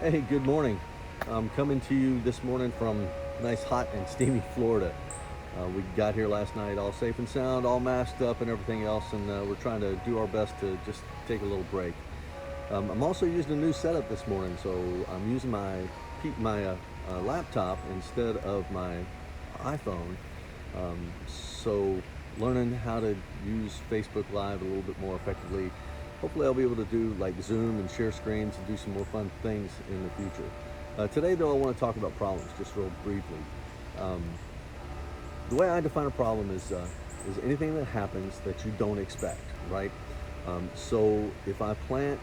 Hey, good morning. I'm coming to you this morning from nice, hot, and steamy Florida. We got here last night all safe and sound, all masked up and everything else, and we're trying to do our best to just take a little break. I'm also using a new setup this morning, so I'm using my laptop instead of my iPhone. So learning how to use Facebook Live a little bit more effectively. Hopefully I'll be able to do like Zoom and share screens and do some more fun things in the future. Today though, I want to talk about problems just real briefly. Um, the way I define a problem is anything that happens that you don't expect, right? So if I plant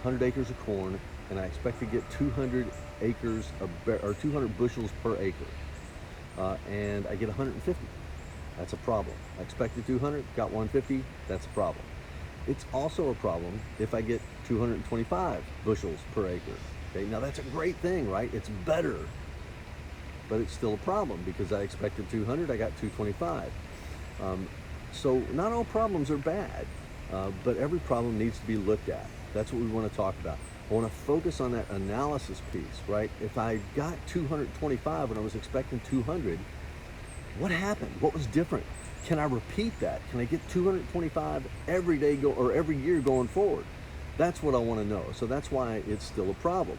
100 acres of corn and I expect to get 200 acres of or 200 bushels per acre, and I get 150, that's a problem. I expected 200, got 150, that's a problem. It's also a problem if I get 225 bushels per acre. Okay, now that's a great thing, right? It's better, but it's still a problem because I expected 200, I got 225. Um, so not all problems are bad, but every problem needs to be looked at. That's what we want to talk about. I want to focus on that analysis piece, right? If I got 225 when I was expecting 200, what happened? What was different? Can I repeat that? Can I get 225 every day or every year going forward? That's what I want to know. So that's why it's still a problem.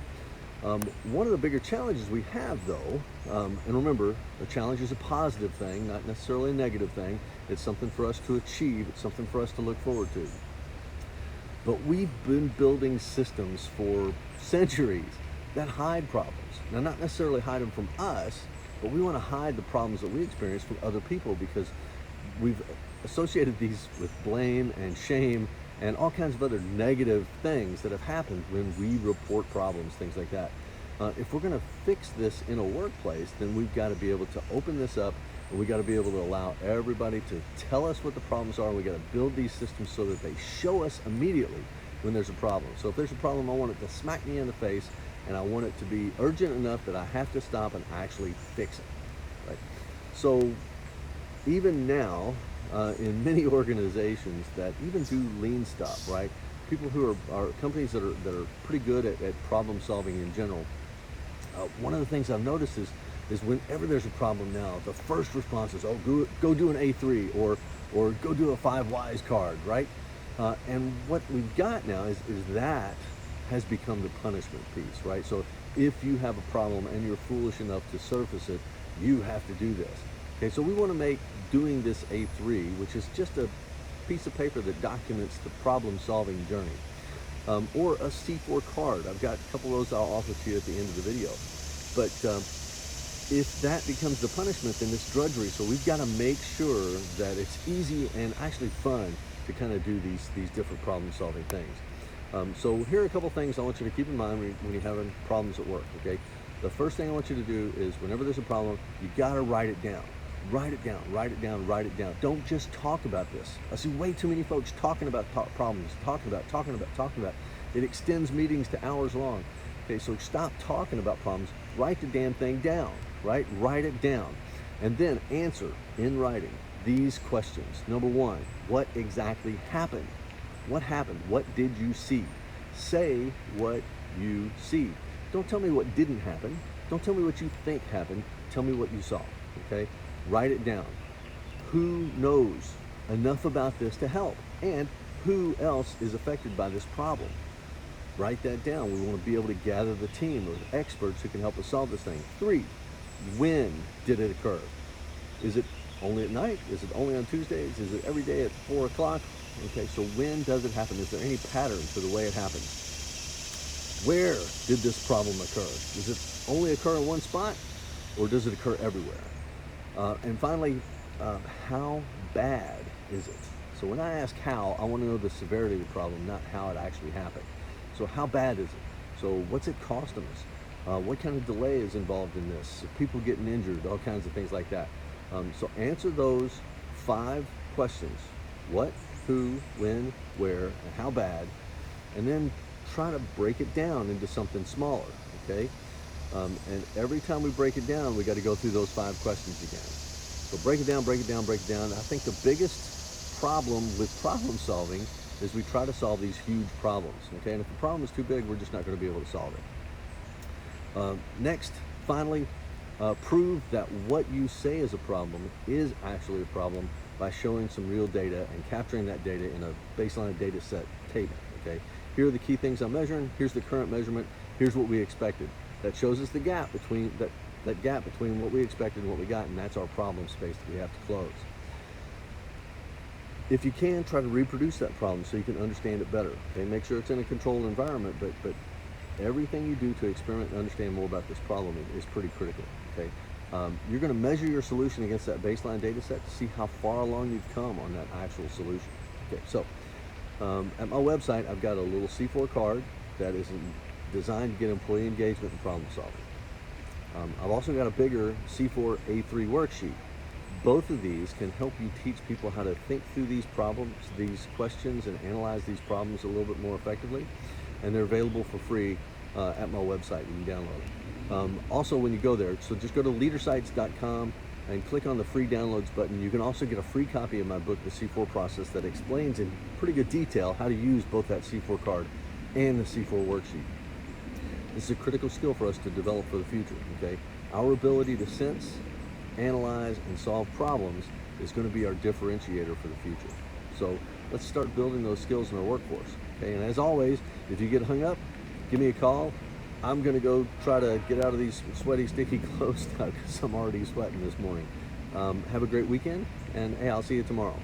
One of the bigger challenges we have, though, and remember, a challenge is a positive thing, not necessarily a negative thing. It's something for us to achieve. It's something for us to look forward to. But we've been building systems for centuries that hide problems. Now, not necessarily hide them from us, but we want to hide the problems that we experience from other people because we've associated these with blame and shame and all kinds of other negative things that have happened when we report problems, things like that. If we're going to fix this in a workplace, then we've got to be able to open this up and we got to be able to allow everybody to tell us what the problems are. We got to build these systems so that they show us immediately when there's a problem. So if there's a problem, I want it to smack me in the face and I want it to be urgent enough that I have to stop and actually fix it, right? So even now, in many organizations that even do lean stuff, right? People who are companies that are pretty good at problem solving in general. One of the things I've noticed is whenever there's a problem now, the first response is, oh, go do an A3 or go do a 5 whys card, right? And what we've got now is that has become the punishment piece, right? So if you have a problem and you're foolish enough to surface it, you have to do this. Okay, so we want to make doing this A3, which is just a piece of paper that documents the problem-solving journey, or a C4 card. I've got a couple of those I'll offer to you at the end of the video. But if that becomes the punishment, then it's drudgery. So we've got to make sure that it's easy and actually fun to kind of do these different problem-solving things. So here are a couple things I want you to keep in mind when you're having problems at work, okay? The first thing I want you to do is whenever there's a problem, you gotta write it down. Write it down, write it down, write it down. Don't just talk about this. I see way too many folks talking about problems, talking about. It extends meetings to hours long. Okay, so stop talking about problems. Write the damn thing down, right? Write it down. And then answer in writing these questions. Number one, what exactly happened? What happened? What did you see? Say what you see. Don't tell me what didn't happen. Don't tell me what you think happened. Tell me what you saw, okay? Write it down. Who knows enough about this to help? And who else is affected by this problem? Write that down. We want to be able to gather the team of experts who can help us solve this thing. 3, when did it occur? Is it only at night? Is it only on Tuesdays? Is it every day at 4 o'clock? Okay, so when does it happen? Is there any pattern to the way it happens? Where did this problem occur? Does it only occur in one spot or does it occur everywhere? And finally, how bad is it? So when I ask how, I want to know the severity of the problem, not how it actually happened. So how bad is it? So what's it costing us? What kind of delay is involved in this? People getting injured, all kinds of things like that. So answer those 5 questions. What, who, when, where, and how bad. And then try to break it down into something smaller, okay? And every time we break it down, we got to go through those 5 questions again. So break it down, break it down, break it down. I think the biggest problem with problem solving is we try to solve these huge problems, okay? And if the problem is too big, we're just not going to be able to solve it. Next, finally, prove that what you say is a problem is actually a problem by showing some real data and capturing that data in a baseline data set table. Okay, here are the key things I'm measuring. Here's the current measurement. Here's what we expected. That shows us the gap between that gap between what we expected and what we got, and that's our problem space that we have to close. If you can, try to reproduce that problem so you can understand it better. Okay, make sure it's in a controlled environment, but everything you do to experiment and understand more about this problem is pretty critical. Okay, you're going to measure your solution against that baseline data set to see how far along you've come on that actual solution. Okay, so at my website, I've got a little C4 card that is designed to get employee engagement and problem solving. I've also got a bigger C4 A3 worksheet. Both of these can help you teach people how to think through these problems, these questions, and analyze these problems a little bit more effectively. And they're available for free at my website. You can download them. Also, when you go there, so just go to leadersites.com and click on the free downloads button. You can also get a free copy of my book, The C4 Process, that explains in pretty good detail how to use both that C4 card and the C4 worksheet. This is a critical skill for us to develop for the future. Okay, our ability to sense, analyze, and solve problems is going to be our differentiator for the future. So let's start building those skills in our workforce. Okay, and as always, if you get hung up, give me a call. I'm going to go try to get out of these sweaty, sticky clothes now because I'm already sweating this morning. Have a great weekend, and hey, I'll see you tomorrow.